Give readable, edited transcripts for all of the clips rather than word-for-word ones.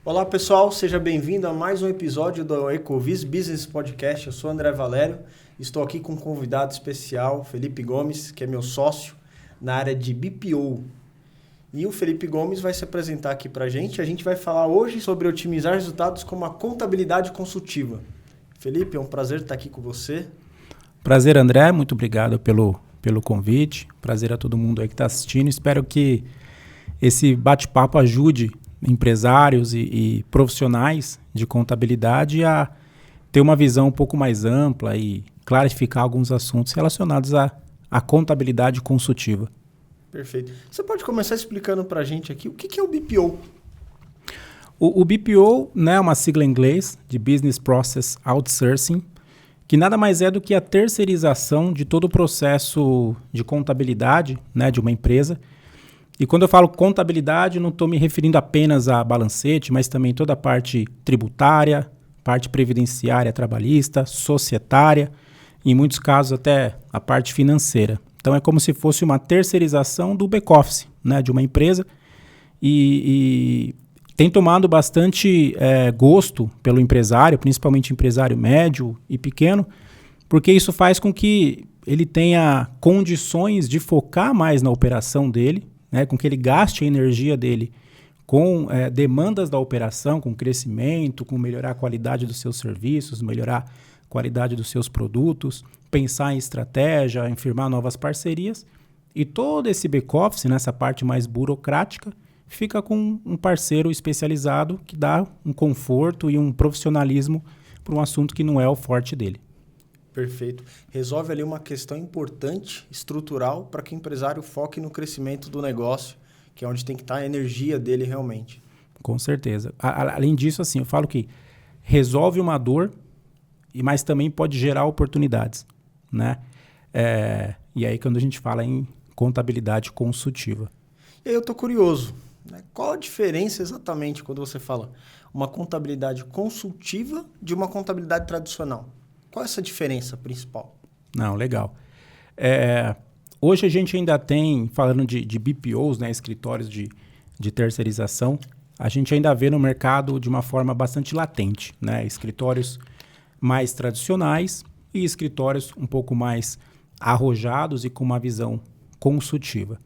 Olá pessoal, seja bem-vindo a mais um episódio do Ecovis Business Podcast. Eu sou André Valério, estou aqui com um convidado especial, Felipe Gomes, que é meu sócio na área de BPO. E o Felipe Gomes vai se apresentar aqui para a gente vai falar hoje sobre otimizar resultados com uma contabilidade consultiva. Felipe, é um prazer estar aqui com você. Prazer, André, muito obrigado pelo convite. Prazer a todo mundo aí que está assistindo. Espero que esse bate-papo ajude empresários e profissionais de contabilidade a ter uma visão um pouco mais ampla e clarificar alguns assuntos relacionados à contabilidade consultiva. Perfeito. Você pode começar explicando para a gente aqui o que é o BPO? O BPO, né, é uma sigla em inglês de Business Process Outsourcing, que nada mais é do que a terceirização de todo o processo de contabilidade, né, de uma empresa. E quando eu falo contabilidade, não estou me referindo apenas a balancete, mas também toda a parte tributária, parte previdenciária, trabalhista, societária, e em muitos casos até a parte financeira. Então é como se fosse uma terceirização do back-office, né, de uma empresa e tem tomado bastante gosto pelo empresário, principalmente empresário médio e pequeno, porque isso faz com que ele tenha condições de focar mais na operação dele, né, com que ele gaste a energia dele com demandas da operação, com crescimento, com melhorar a qualidade dos seus serviços, melhorar a qualidade dos seus produtos, pensar em estratégia, em firmar novas parcerias. E todo esse back-office, nessa parte mais burocrática, fica com um parceiro especializado que dá um conforto e um profissionalismo para um assunto que não é o forte dele. Perfeito. Resolve ali uma questão importante, estrutural, para que o empresário foque no crescimento do negócio, que é onde tem que estar a energia dele realmente. Com certeza. Além disso, assim, eu falo que resolve uma dor, mas também pode gerar oportunidades, né? E aí quando a gente fala em contabilidade consultiva. E aí eu estou curioso, né? Qual a diferença exatamente quando você fala uma contabilidade consultiva de uma contabilidade tradicional? Qual é essa diferença principal? Não, legal. Hoje a gente ainda tem, falando de BPOs, né, escritórios de terceirização, a gente ainda vê no mercado de uma forma bastante latente, né? Escritórios mais tradicionais e escritórios um pouco mais arrojados e com uma visão consultiva.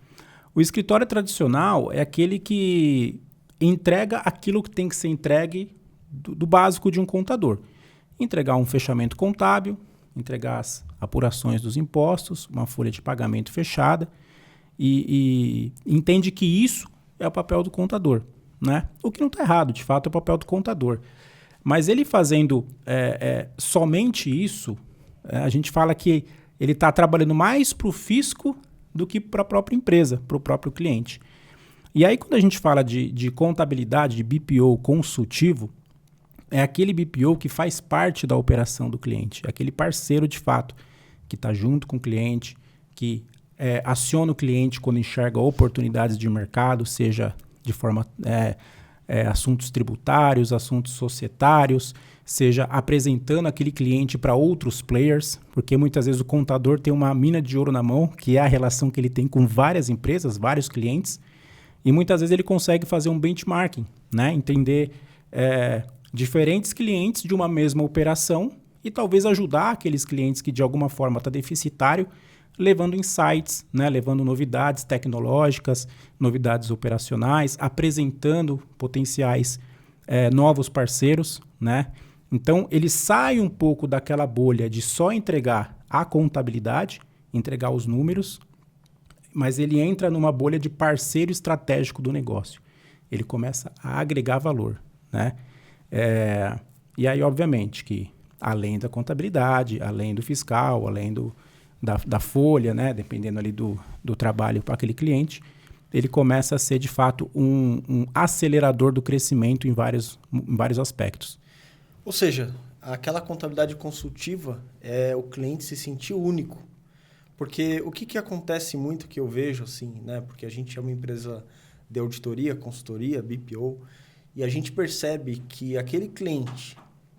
O escritório tradicional é aquele que entrega aquilo que tem que ser entregue do básico de um contador. Entregar um fechamento contábil, entregar as apurações dos impostos, uma folha de pagamento fechada e entende que isso é o papel do contador, né? O que não está errado, de fato, é o papel do contador. Mas ele fazendo somente isso, a gente fala que ele está trabalhando mais para o fisco do que para a própria empresa, para o próprio cliente. E aí, quando a gente fala de contabilidade, de BPO consultivo, é aquele BPO que faz parte da operação do cliente, é aquele parceiro de fato que está junto com o cliente, que aciona o cliente quando enxerga oportunidades de mercado, seja de forma assuntos tributários, assuntos societários, seja apresentando aquele cliente para outros players, porque muitas vezes o contador tem uma mina de ouro na mão, que é a relação que ele tem com várias empresas, vários clientes, e muitas vezes ele consegue fazer um benchmarking, né? Entender diferentes clientes de uma mesma operação e talvez ajudar aqueles clientes que de alguma forma está deficitário, levando insights, né? Levando novidades tecnológicas, novidades operacionais, apresentando potenciais novos parceiros, né? Então, ele sai um pouco daquela bolha de só entregar a contabilidade, entregar os números, mas ele entra numa bolha de parceiro estratégico do negócio. Ele começa a agregar valor, né? E aí, obviamente, que além da contabilidade, além do fiscal, além da folha, né? Dependendo ali do trabalho para aquele cliente, ele começa a ser, de fato, um acelerador do crescimento em vários aspectos. Ou seja, aquela contabilidade consultiva é o cliente se sentir único. Porque o que acontece muito que eu vejo, assim, né? Porque a gente é uma empresa de auditoria, consultoria, BPO, e a gente percebe que aquele cliente,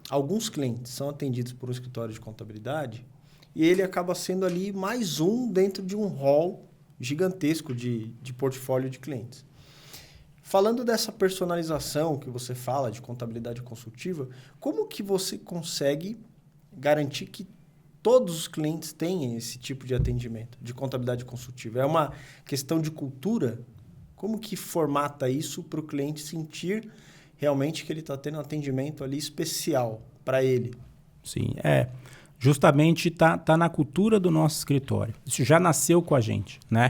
alguns clientes são atendidos por um escritório de contabilidade e ele acaba sendo ali mais um dentro de um hall gigantesco de portfólio de clientes. Falando dessa personalização que você fala de contabilidade consultiva, como que você consegue garantir que todos os clientes tenham esse tipo de atendimento de contabilidade consultiva? É uma questão de cultura? Como que formata isso para o cliente sentir realmente que ele está tendo um atendimento ali especial para ele? Sim, justamente tá na cultura do nosso escritório. Isso já nasceu com a gente, né?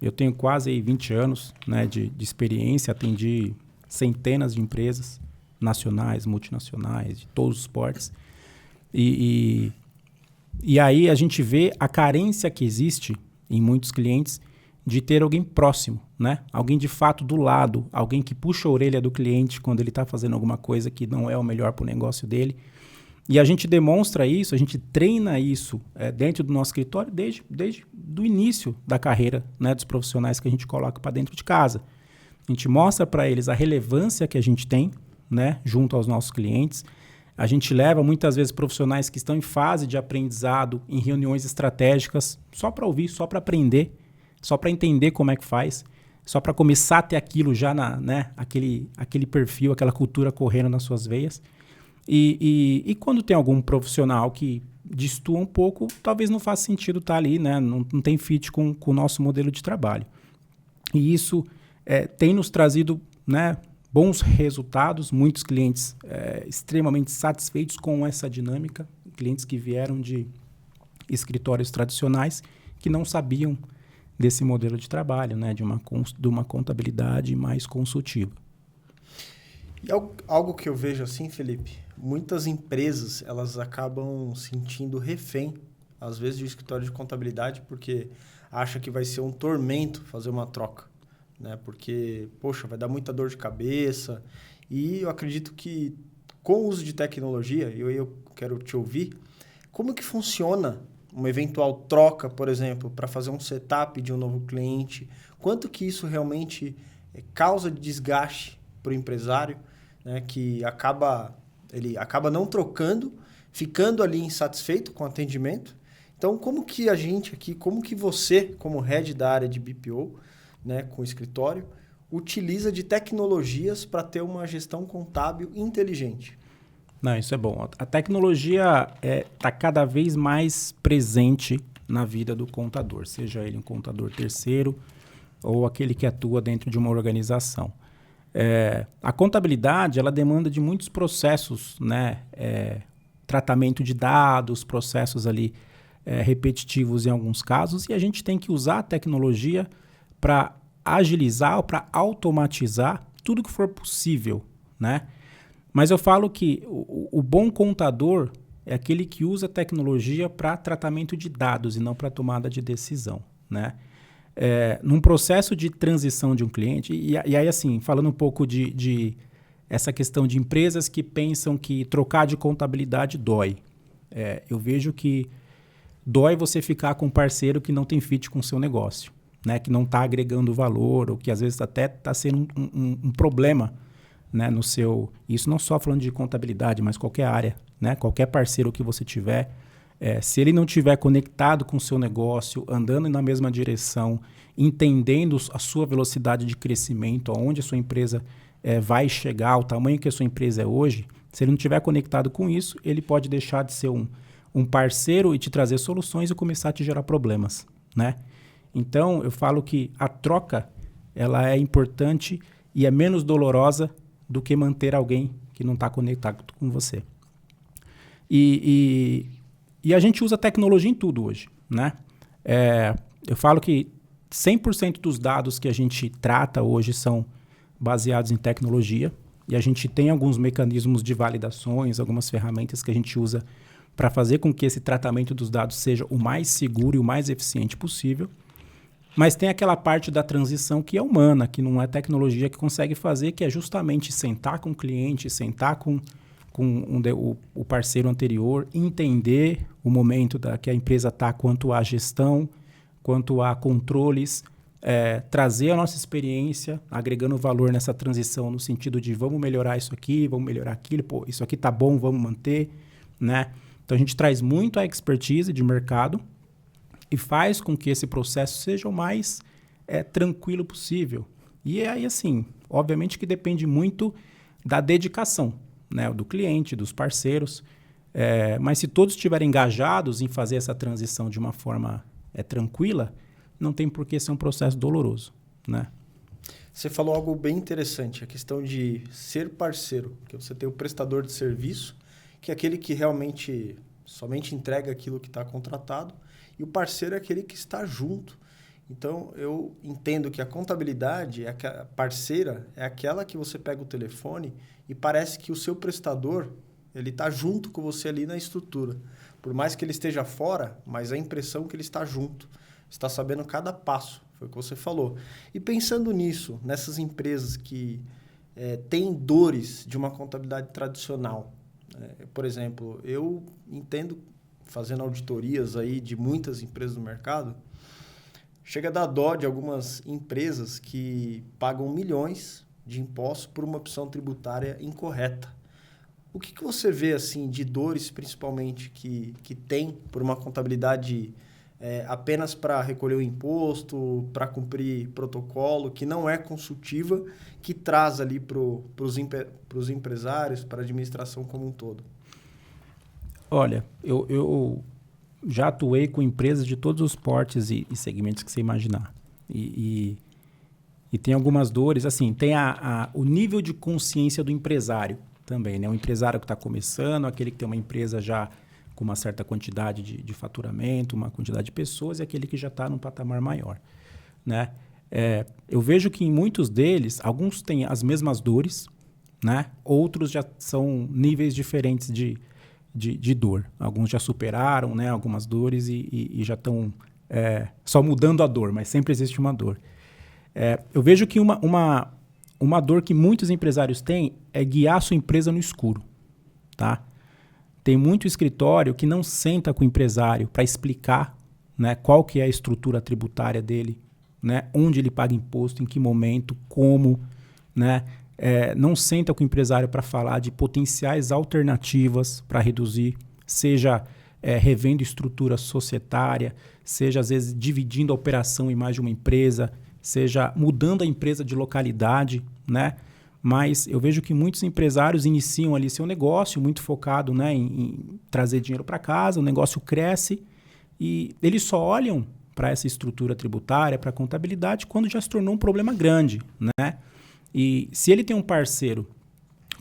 Eu tenho quase aí 20 anos, né, de experiência, atendi centenas de empresas nacionais, multinacionais, de todos os portes. E aí a gente vê a carência que existe em muitos clientes de ter alguém próximo, né? Alguém de fato do lado, alguém que puxa a orelha do cliente quando ele está fazendo alguma coisa que não é o melhor para o negócio dele. E a gente demonstra isso, a gente treina isso dentro do nosso escritório desde o início da carreira, né, dos profissionais que a gente coloca para dentro de casa. A gente mostra para eles a relevância que a gente tem, né, junto aos nossos clientes. A gente leva muitas vezes profissionais que estão em fase de aprendizado em reuniões estratégicas só para ouvir, só para aprender, só para entender como é que faz, só para começar a ter aquilo já, aquele perfil, aquela cultura correndo nas suas veias. E quando tem algum profissional que destoa um pouco, talvez não faça sentido estar ali, né? Não tem fit com o nosso modelo de trabalho. E isso tem nos trazido, né, bons resultados, muitos clientes extremamente satisfeitos com essa dinâmica, clientes que vieram de escritórios tradicionais que não sabiam desse modelo de trabalho, né, de uma contabilidade mais consultiva. E algo que eu vejo assim, Felipe, muitas empresas elas acabam sentindo refém, às vezes, de escritório de contabilidade, porque acha que vai ser um tormento fazer uma troca, né? Porque, poxa, vai dar muita dor de cabeça. E eu acredito que com o uso de tecnologia, eu quero te ouvir, como que funciona uma eventual troca, por exemplo, para fazer um setup de um novo cliente? Quanto que isso realmente causa de desgaste para o empresário, né, que ele acaba não trocando, ficando ali insatisfeito com o atendimento. Então, como que a gente aqui, como que você, como head da área de BPO, né, com o escritório, utiliza de tecnologias para ter uma gestão contábil inteligente? Não, isso é bom. A tecnologia está cada vez mais presente na vida do contador, seja ele um contador terceiro ou aquele que atua dentro de uma organização. A contabilidade ela demanda de muitos processos, né? Tratamento de dados, processos ali repetitivos em alguns casos, e a gente tem que usar a tecnologia para agilizar ou para automatizar tudo que for possível, né? Mas eu falo que o bom contador é aquele que usa a tecnologia para tratamento de dados e não para tomada de decisão, né? Num processo de transição de um cliente, e aí assim, falando um pouco de essa questão de empresas que pensam que trocar de contabilidade dói. Eu vejo que dói você ficar com um parceiro que não tem fit com o seu negócio, né? Que não está agregando valor, ou que às vezes até está sendo um problema, né, no seu... Isso não só falando de contabilidade, mas qualquer área, né? Qualquer parceiro que você tiver, se ele não estiver conectado com o seu negócio, andando na mesma direção, entendendo a sua velocidade de crescimento, aonde a sua empresa vai chegar, o tamanho que a sua empresa é hoje, se ele não estiver conectado com isso, ele pode deixar de ser um parceiro e te trazer soluções e começar a te gerar problemas, né? Então, eu falo que a troca ela é importante e é menos dolorosa do que manter alguém que não está conectado com você. E a gente usa tecnologia em tudo hoje, né? Eu falo que 100% dos dados que a gente trata hoje são baseados em tecnologia, e a gente tem alguns mecanismos de validações, algumas ferramentas que a gente usa para fazer com que esse tratamento dos dados seja o mais seguro e o mais eficiente possível. Mas tem aquela parte da transição que é humana, que não é tecnologia que consegue fazer, que é justamente sentar com o cliente, sentar com o parceiro anterior, entender o momento que a empresa está quanto à gestão, quanto a controles, trazer a nossa experiência, agregando valor nessa transição, no sentido de vamos melhorar isso aqui, vamos melhorar aquilo, isso aqui está bom, vamos manter, né? Então a gente traz muito a expertise de mercado e faz com que esse processo seja o mais tranquilo possível. E aí, assim, obviamente que depende muito da dedicação, né, do cliente, dos parceiros. Mas se todos estiverem engajados em fazer essa transição de uma forma tranquila, não tem por que ser um processo doloroso, né? Você falou algo bem interessante, a questão de ser parceiro, que você tem o prestador de serviço, que é aquele que realmente somente entrega aquilo que está contratado, e o parceiro é aquele que está junto. Então, eu entendo que a contabilidade, a parceira, é aquela que você pega o telefone e parece que o seu prestador ele está junto com você ali na estrutura. Por mais que ele esteja fora, mas a impressão é que ele está junto. Está sabendo cada passo, foi o que você falou. E pensando nisso, nessas empresas que têm dores de uma contabilidade tradicional. Por exemplo, eu entendo, fazendo auditorias aí de muitas empresas do mercado, chega a dar dó de algumas empresas que pagam milhões de impostos por uma opção tributária incorreta. O que você vê assim, de dores, principalmente, que tem por uma contabilidade apenas para recolher o imposto, para cumprir protocolo, que não é consultiva, que traz ali para os empresários, para a administração como um todo? Olha, eu já atuei com empresas de todos os portes e segmentos que você imaginar. E tem algumas dores, assim, tem o nível de consciência do empresário também, né? O empresário que está começando, aquele que tem uma empresa já com uma certa quantidade de faturamento, uma quantidade de pessoas, e aquele que já está num patamar maior, né? Eu vejo que em muitos deles, alguns têm as mesmas dores, né? Outros já são níveis diferentes de dor. Alguns já superaram, né, algumas dores e já estão só mudando a dor, mas sempre existe uma dor. Eu vejo que uma dor que muitos empresários têm é guiar a sua empresa no escuro, tá? Tem muito escritório que não senta com o empresário para explicar, né, qual que é a estrutura tributária dele, né, onde ele paga imposto, em que momento, como, né? Não senta com o empresário para falar de potenciais alternativas para reduzir, seja revendo estrutura societária, seja às vezes dividindo a operação em mais de uma empresa, seja mudando a empresa de localidade, né? Mas eu vejo que muitos empresários iniciam ali seu negócio muito focado, né, em trazer dinheiro para casa, o negócio cresce e eles só olham para essa estrutura tributária, para a contabilidade, quando já se tornou um problema grande, né? E se ele tem um parceiro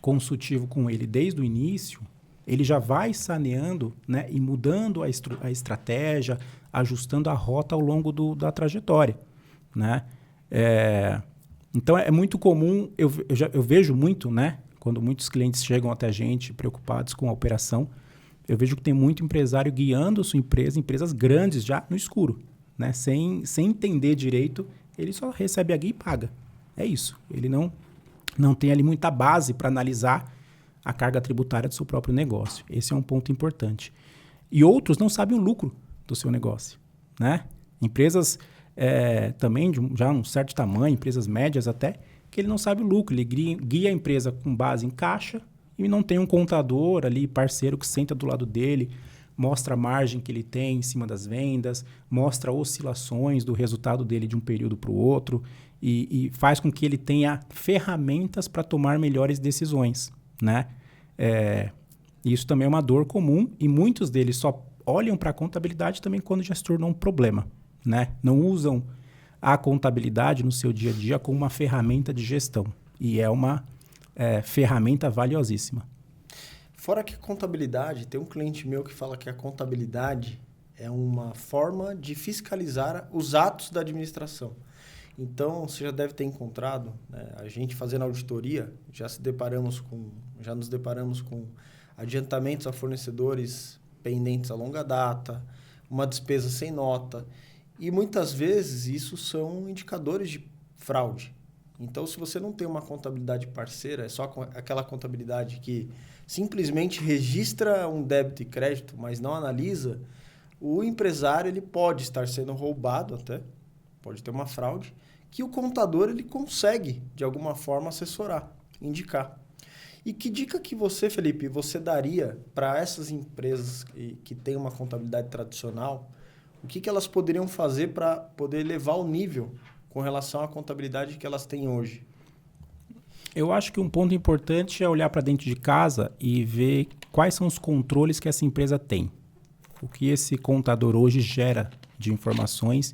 consultivo com ele desde o início, ele já vai saneando, né, e mudando a estratégia, ajustando a rota ao longo da trajetória, né? Então, é muito comum, eu vejo muito, né, quando muitos clientes chegam até a gente preocupados com a operação, eu vejo que tem muito empresário guiando a sua empresa, empresas grandes já no escuro, né, sem entender direito, ele só recebe a guia e paga. É isso. Ele não tem ali muita base para analisar a carga tributária do seu próprio negócio. Esse é um ponto importante. E outros não sabem o lucro do seu negócio, né? Empresas também de já um certo tamanho, empresas médias até, que ele não sabe o lucro. Ele guia a empresa com base em caixa e não tem um contador ali, parceiro, que senta do lado dele, mostra a margem que ele tem em cima das vendas, mostra oscilações do resultado dele de um período para o outro e faz com que ele tenha ferramentas para tomar melhores decisões, né? Isso também é uma dor comum e muitos deles só olham para a contabilidade também quando já se tornou um problema, né? Não usam a contabilidade no seu dia a dia como uma ferramenta de gestão. E é uma ferramenta valiosíssima. Fora que a contabilidade, tem um cliente meu que fala que a contabilidade é uma forma de fiscalizar os atos da administração. Então, você já deve ter encontrado, né, a gente fazendo auditoria, já nos deparamos com adiantamentos a fornecedores pendentes a longa data, uma despesa sem nota. E muitas vezes isso são indicadores de fraude. Então, se você não tem uma contabilidade parceira, é só aquela contabilidade que simplesmente registra um débito e crédito, mas não analisa, o empresário ele pode estar sendo roubado até, pode ter uma fraude, que o contador ele consegue, de alguma forma, assessorar, indicar. E que dica que você, Felipe, você daria para essas empresas que têm uma contabilidade tradicional? O que elas poderiam fazer para poder elevar o nível com relação à contabilidade que elas têm hoje? Eu acho que um ponto importante é olhar para dentro de casa e ver quais são os controles que essa empresa tem. O que esse contador hoje gera de informações,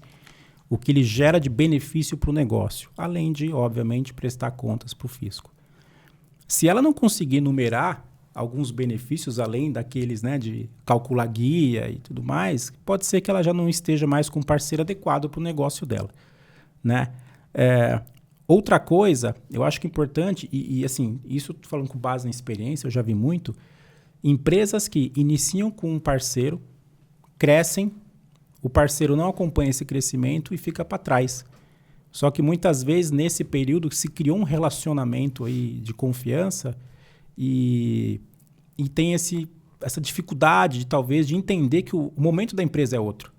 o que ele gera de benefício para o negócio, além de, obviamente, prestar contas para o fisco. Se ela não conseguir numerar alguns benefícios, além daqueles, né, de calcular guia e tudo mais, pode ser que ela já não esteja mais com um parceiro adequado para o negócio dela, né? Outra coisa, eu acho que é importante, e assim, isso falando com base na experiência, eu já vi muito, empresas que iniciam com um parceiro, crescem, o parceiro não acompanha esse crescimento e fica para trás. Só que muitas vezes, nesse período, se criou um relacionamento aí de confiança e tem essa dificuldade, talvez, de entender que o momento da empresa é outro.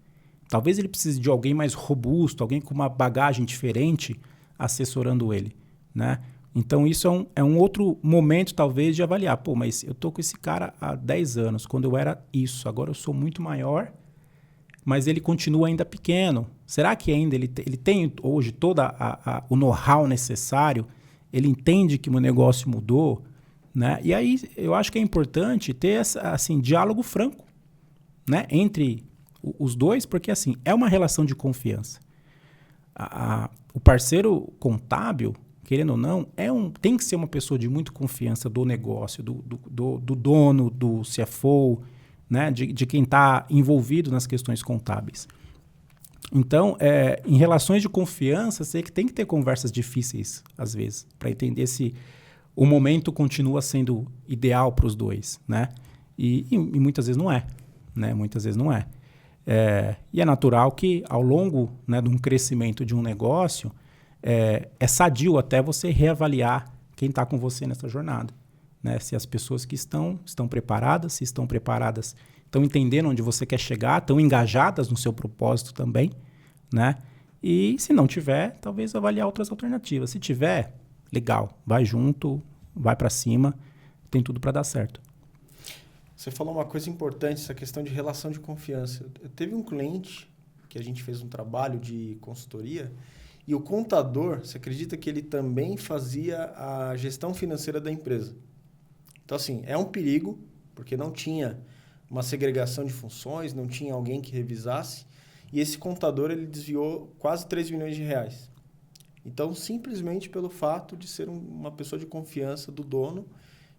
Talvez ele precise de alguém mais robusto, alguém com uma bagagem diferente assessorando ele, né? Então, isso é um outro momento, talvez, de avaliar. Pô, mas eu tô com esse cara há 10 anos, quando eu era isso. Agora eu sou muito maior, mas ele continua ainda pequeno. Será que ainda ele tem hoje todo o know-how necessário? Ele entende que o meu negócio mudou, né? E aí eu acho que é importante ter assim, diálogo franco, né, entre os dois, porque assim, é uma relação de confiança. O parceiro contábil, querendo ou não, tem que ser uma pessoa de muita confiança do negócio, do dono, do CFO, né, de quem está envolvido nas questões contábeis. Então, em relações de confiança, sei que tem que ter conversas difíceis, às vezes, para entender se o momento continua sendo ideal para os dois, né? E muitas vezes não é, né? Muitas vezes não é. E é natural que, ao longo, né, de um crescimento de um negócio, é sadio até você reavaliar quem está com você nessa jornada, né? Se as pessoas que estão preparadas, se estão preparadas, estão entendendo onde você quer chegar, estão engajadas no seu propósito também, né? E se não tiver, talvez avaliar outras alternativas. Se tiver, legal, vai junto, vai para cima, tem tudo para dar certo. Você falou uma coisa importante, essa questão de relação de confiança. Teve um cliente que a gente fez um trabalho de consultoria e o contador, você acredita que ele também fazia a gestão financeira da empresa? Então, assim, é um perigo, porque não tinha uma segregação de funções, não tinha alguém que revisasse, e esse contador ele desviou quase 3 milhões de reais. Então, simplesmente pelo fato de ser uma pessoa de confiança do dono,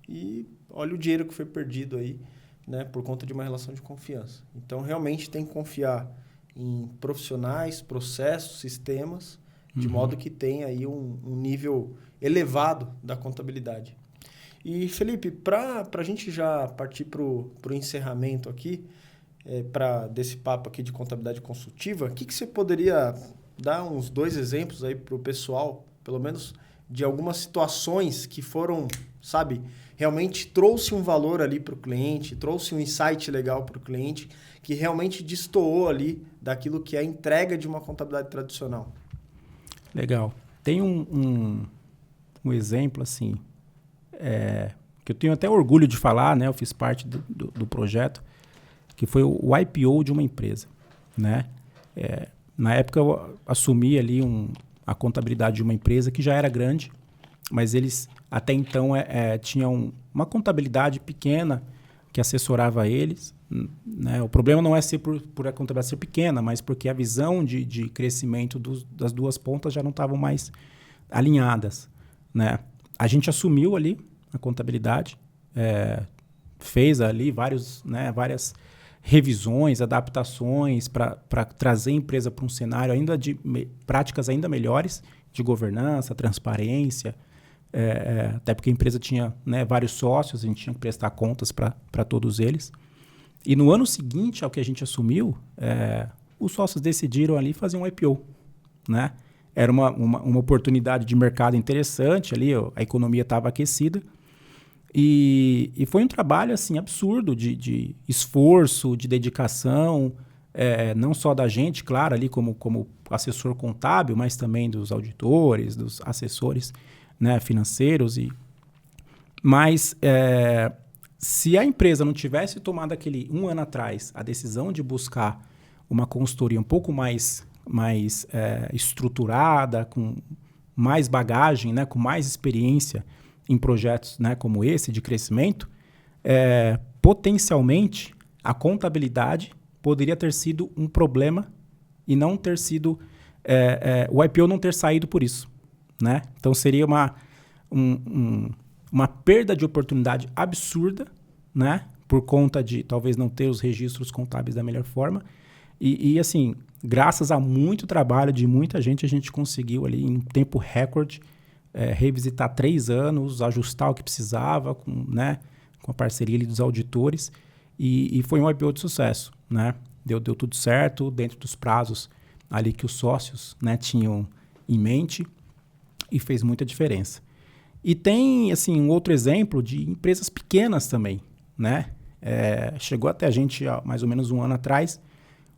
e olha o dinheiro que foi perdido aí, né, por conta de uma relação de confiança. Então, realmente tem que confiar em profissionais, processos, sistemas, de modo que tenha aí um nível elevado da contabilidade. E, Felipe, para a gente já partir para o encerramento aqui, desse papo aqui de contabilidade consultiva, o que você poderia dar uns 2 exemplos aí para o pessoal, pelo menos de algumas situações que foram, sabe, realmente trouxe um valor ali para o cliente, trouxe um insight legal para o cliente, que realmente destoou ali daquilo que é a entrega de uma contabilidade tradicional? Legal. Tem um exemplo, assim, que eu tenho até orgulho de falar, né? Eu fiz parte do projeto, que foi o IPO de uma empresa, né? Na época eu assumi ali a contabilidade de uma empresa que já era grande, mas eles até então tinham uma contabilidade pequena que assessorava eles, né? O problema não é ser por a contabilidade ser pequena, mas porque a visão de crescimento das duas pontas já não estavam mais alinhadas, né? A gente assumiu ali a contabilidade, fez ali várias revisões, adaptações para trazer a empresa para um cenário ainda de práticas ainda melhores de governança, transparência, até porque a empresa tinha, né, vários sócios, a gente tinha que prestar contas para todos eles. E no ano seguinte ao que a gente assumiu, os sócios decidiram ali fazer um IPO, né? Era uma oportunidade de mercado interessante ali, a economia estava aquecida. E foi um trabalho assim, absurdo de esforço, de dedicação, não só da gente, claro, ali como assessor contábil, mas também dos auditores, dos assessores, né, financeiros. Mas se a empresa não tivesse tomado um ano atrás a decisão de buscar uma consultoria um pouco mais estruturada, com mais bagagem, né, com mais experiência em projetos, né, como esse de crescimento, potencialmente a contabilidade poderia ter sido um problema e não ter sido o IPO não ter saído por isso, né? Então seria uma perda de oportunidade absurda, né? Por conta de talvez não ter os registros contábeis da melhor forma. E assim, graças a muito trabalho de muita gente, a gente conseguiu ali em um tempo recorde revisitar 3 anos, ajustar o que precisava, com a parceria ali dos auditores. E foi um IPO de sucesso, né? Deu tudo certo, dentro dos prazos ali que os sócios, né, tinham em mente, e fez muita diferença. E tem assim, um outro exemplo de empresas pequenas também, né? Chegou até a gente há mais ou menos um ano atrás,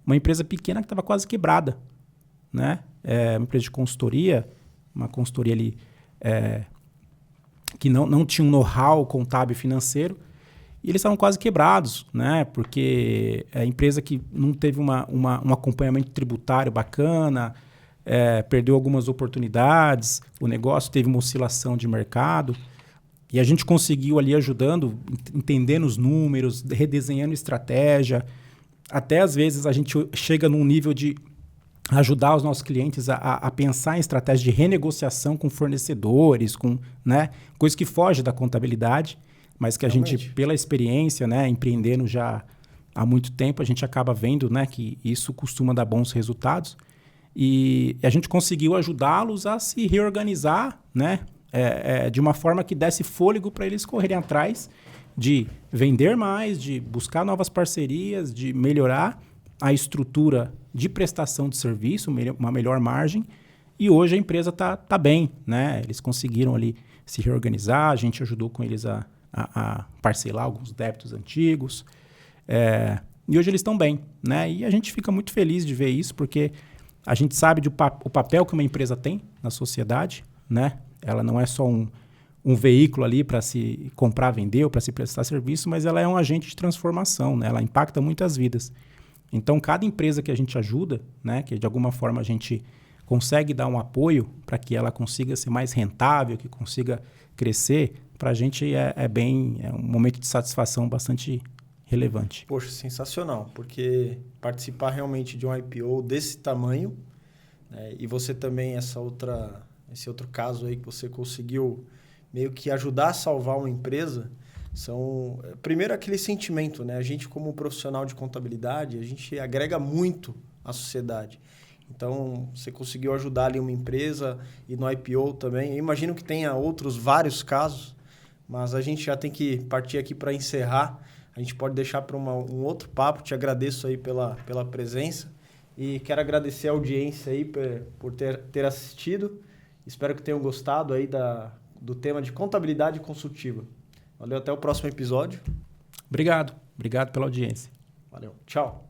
uma empresa pequena que estava quase quebrada, né? Uma empresa de consultoria, uma consultoria ali que não tinha um know-how contábil e financeiro, e eles estavam quase quebrados, né? Porque a empresa que não teve um acompanhamento tributário bacana, perdeu algumas oportunidades, o negócio teve uma oscilação de mercado, e a gente conseguiu ali ajudando, entendendo os números, redesenhando estratégia. Até às vezes a gente chega num nível de ajudar os nossos clientes a pensar em estratégia de renegociação com fornecedores, com, né, coisa que foge da contabilidade, mas que realmente, a gente, pela experiência, né, empreendendo já há muito tempo, a gente acaba vendo, né, que isso costuma dar bons resultados. E a gente conseguiu ajudá-los a se reorganizar, né, de uma forma que desse fôlego para eles correrem atrás de vender mais, de buscar novas parcerias, de melhorar a estrutura de prestação de serviço, uma melhor margem. E hoje a empresa tá bem, né? Eles conseguiram ali se reorganizar, a gente ajudou com eles a parcelar alguns débitos antigos. E hoje eles estão bem, né? E a gente fica muito feliz de ver isso, porque a gente sabe o papel que uma empresa tem na sociedade, né? Ela não é só um veículo ali para se comprar, vender ou para se prestar serviço, mas ela é um agente de transformação, né? Ela impacta muitas vidas. Então, cada empresa que a gente ajuda, né, que de alguma forma a gente consegue dar um apoio para que ela consiga ser mais rentável, que consiga crescer, para a gente é um momento de satisfação bastante relevante. Poxa, sensacional, porque participar realmente de um IPO desse tamanho, né, e você também, esse outro caso aí que você conseguiu meio que ajudar a salvar uma empresa, primeiro aquele sentimento, né? A gente como profissional de contabilidade, a gente agrega muito à sociedade. Então, você conseguiu ajudar ali uma empresa e no IPO também. Eu imagino que tenha vários casos, mas a gente já tem que partir aqui para encerrar. A gente pode deixar para um outro papo. Te agradeço aí pela presença e quero agradecer a audiência aí por ter assistido. Espero que tenham gostado aí do tema de contabilidade consultiva. Valeu, até o próximo episódio. Obrigado pela audiência. Valeu, tchau.